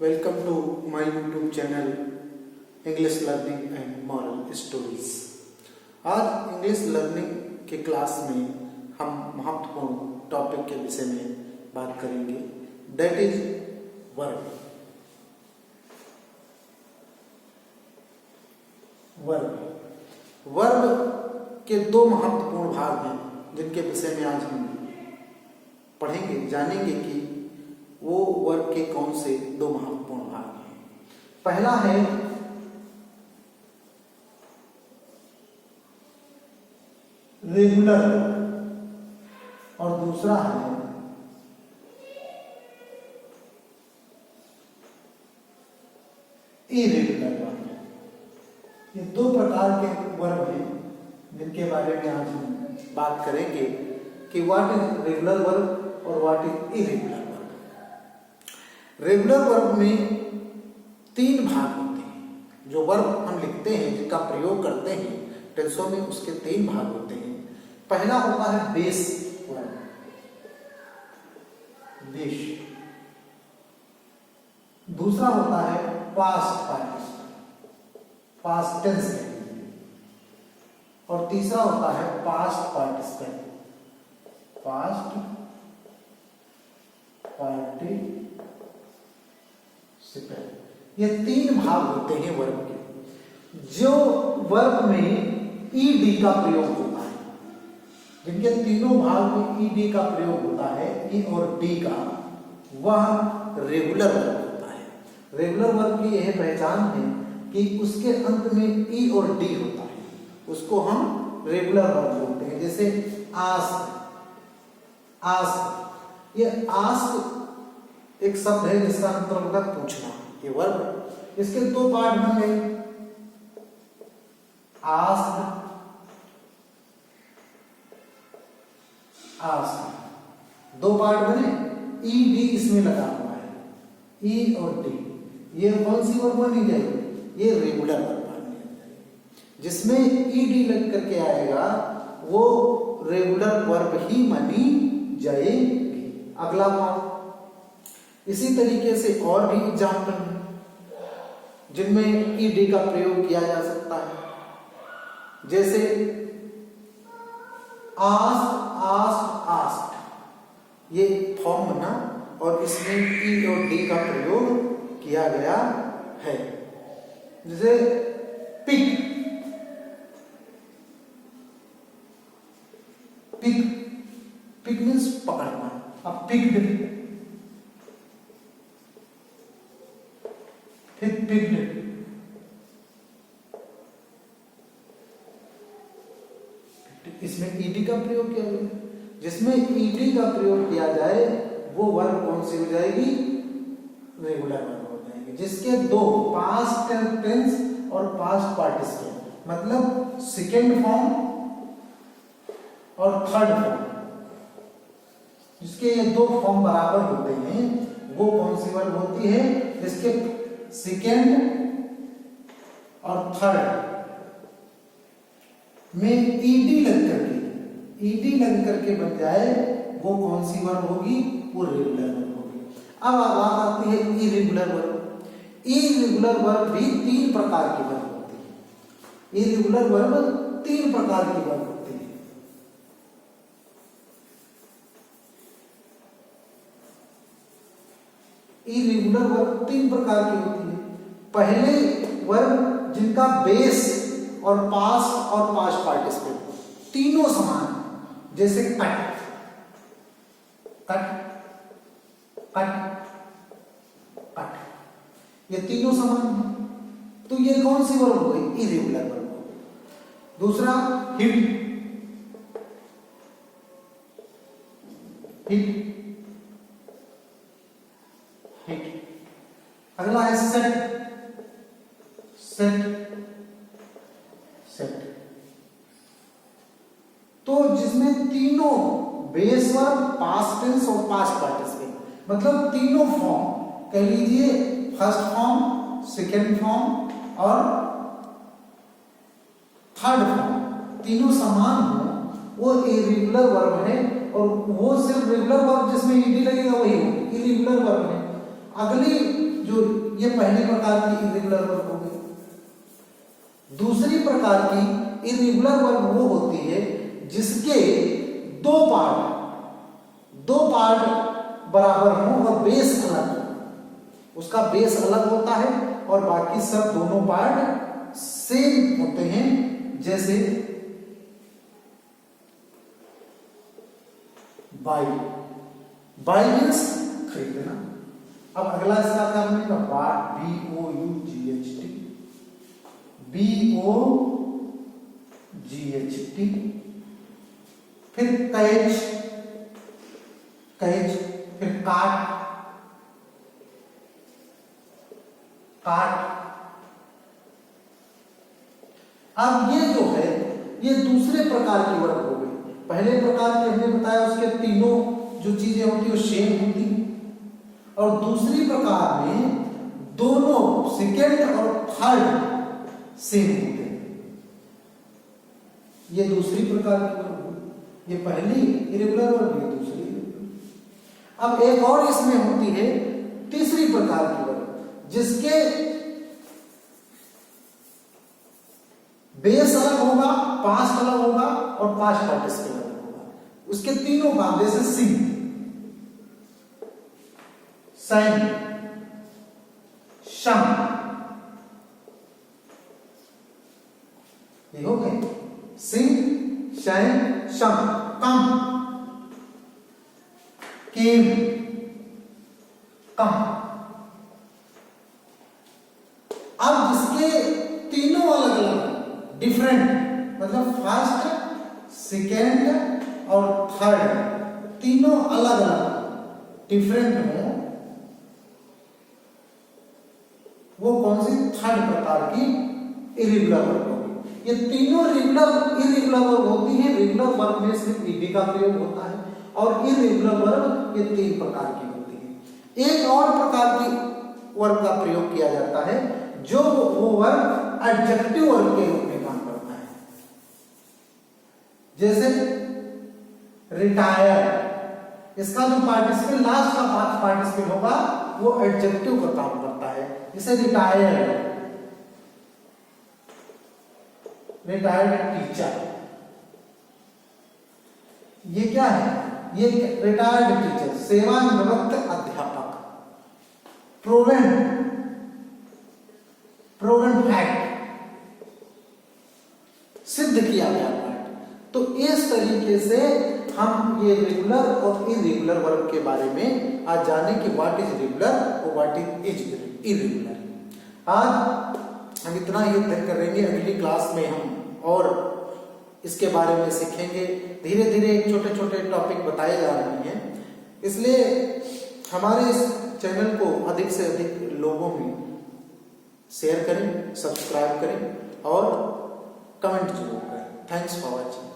Welcome to my YouTube channel English learning and moral stories. आज English learning के class में हम महत्वपूर्ण टॉपिक के विषय में बात करेंगे, दैट इज वर्ब। वर्ब के दो महत्वपूर्ण भाग हैं जिनके विषय में आज हम पढ़ेंगे, जानेंगे कि वो वर्ब के कौन से दो महत्वपूर्ण भाग हैं। पहला है रेगुलर और दूसरा है इरेगुलर वर्ब। ये दो प्रकार के वर्ब हैं जिनके बारे में आज हम बात करेंगे कि व्हाट इज रेगुलर वर्ब और what is irregular verb. Regular verb में तीन भाग होते हैं। जो वर्ब हम लिखते हैं, जिनका प्रयोग करते हैं टेंसों में, उसके तीन भाग होते हैं। पहला होता है बेस वर्ब, बेस। दूसरा होता है पास्ट पार्टिसिपल, पास्ट टेंस। और तीसरा होता है पास्ट पार्टिसिपल, पास्ट पार्टिसिपल। ये तीन भाग होते हैं वर्ब के। जो वर्ब में ईडी का प्रयोग होता है, जिनके तीनों भाग में ईडी का प्रयोग होता है, ई और डी का, वह रेगुलर वर्ब होता है। रेगुलर वर्ब की यह पहचान है कि उसके अंत में ई और डी होता है, उसको हम रेगुलर वर्ब बोलते हैं। जैसे आस्क, आस्क, ये आस्क एक शब्द है जिसका मतलब होता है पूछना। ये वर्ब, इसके दो पार्ट बन गए, आस्क, आस्क, दो पार्ट बने। ई डी इसमें लगा हुआ है, ई और डी। ये कौन सी वर्ब बनी जाएगी? ये रेगुलर वर्ब बनी जाएगी। जिसमें ई डी लग करके आएगा वो रेगुलर वर्ब ही मानी जाएगी। अगला पार्ट, इसी तरीके से और भी एग्जाम्पल हैं जिनमें ईडी का प्रयोग किया जा सकता है। जैसे आस्क, आस्क, आस्क, ये फॉर्म बना और इसमें ई और डी का प्रयोग किया गया है। जैसे पिक, पिक, पिक मीन्स पकड़ना। अब पिक्ड, पिक्ड, इसमें ईडी का प्रयोग किया गया। जिसमें ईडी का प्रयोग किया जाए वो वर्ब कौन सी हो जाएगी? रेगुलर वर्ब हो जाएगी। जिसके दो, पास्ट टेंस और पास्ट पार्टिसिपल, मतलब सेकेंड फॉर्म और थर्ड फॉर्म, जिसके ये दो फॉर्म बराबर होते हैं, वो कौन सी वर्ब होती है? जिसके सेकेंड और थर्ड में ईडी लग करके बन जाए, वो कौन सी वर्ब होगी? वो रेगुलर वर्ब होगी। अब बात आती है इरेगुलर वर्ब। इरेगुलर वर्ब भी तीन प्रकार की वर्ब होती है। इरेगुलर वर्ब तीन प्रकार की वर्ब होती है। इरेगुलर वर्ब तीन प्रकार की होती है। पहले वर्ब जिनका बेस और पास्ट और पास्ट पार्टिसिपल तीनों समान, जैसे कट, कट, कट, कट, ये तीनों समान हैं, तो ये कौन सी वर्ब हो गई? इरेगुलर वर्ब हो गई। दूसरा हिट, हिट, हिट। अगला है सेट, सेट, सेट। तो जिसमें तीनों बेस वर्ब, पास्ट टेंस और पास्ट पार्टिसिपल, मतलब तीनों फॉर्म, कह लीजिए फर्स्ट फॉर्म, सेकेंड फॉर्म और थर्ड फॉर्म, तीनों समान हो, वो इरेगुलर वर्ब है। और वो सिर्फ रेगुलर वर्ब जिसमें ईडी लगेगा वही इरेगुलर वर्ब है। अगली जो पहली प्रकार की इर्रेगुलर वर्ब हो गई। दूसरी प्रकार की इर्रेगुलर वर्ब वो होती है जिसके दो पार्ट बराबर हो और बेस अलग हो। उसका बेस अलग होता है और बाकी सब दोनों पार्ट सेम होते हैं। जैसे बाई मीन्स खरीदना। अब अगला इसका क्या बनेगा? BOUGHT, फिर कैच, फिर काट। अब ये जो है ये दूसरे प्रकार की वर्ब हो गई। पहले प्रकार के हमने बताया उसके तीनों जो चीजें होती है वो सेम होती हैं, और दूसरी प्रकार में दोनों सेकेंड और थर्ड सेम होते हैं। ये दूसरी प्रकार की वर्ब हुई। ये पहली इरेगुलर वर्ब, ये दूसरी। अब एक और इसमें होती है तीसरी प्रकार की वर्ब जिसके बेस अलग होगा, पास्ट अलग होगा और पास्ट पार्टिसिपल अलग होगा। उसके तीनों काम, जैसे सिंग, sang, शम, ये हो गए सिंग, शैंग, शम। कम, केम, कम। अब जिसके तीनों अलग अलग डिफरेंट, मतलब फर्स्ट, सेकेंड और थर्ड तीनों अलग अलग डिफरेंट हो, वो कौन सी? थर्ड प्रकार की इरेगुलर वर्ब होगी। ये तीनों इरेगुलर वर्ब होती है। रेगुलर वर्ब में सिर्फ ईडी का प्रयोग होता है और इरेगुलर वर्ब ये तीन प्रकार की होती है। एक और प्रकार की वर्ब का प्रयोग किया जाता है जो वो वर्ब एडजेक्टिव वर्ब के रूप में काम करता है। जैसे रिटायर, इसका जो पार्टिसिपल लास्ट का पार्टिसिपल होगा वो एडजेक्टिव का काम करता है। जैसे रिटायर्ड टीचर, ये क्या है? ये रिटायर्ड टीचर, सेवानिवृत्त अध्यापक। प्रोवन फैक्ट, सिद्ध किया गया पार्ट। तो इस तरीके से हम ये रेगुलर और इरेगुलर वर्ब के बारे में आज जाने कि व्हाट इज रेगुलर और व्हाट इज इरेगुलर। आज हम इतना ही तय करेंगे। अगली क्लास में हम और इसके बारे में सीखेंगे। धीरे धीरे छोटे छोटे टॉपिक बताए जा रहे हैं, इसलिए हमारे इस चैनल को अधिक से अधिक लोगों में शेयर करें, सब्सक्राइब करें और कमेंट जरूर करें। Thanks for watching.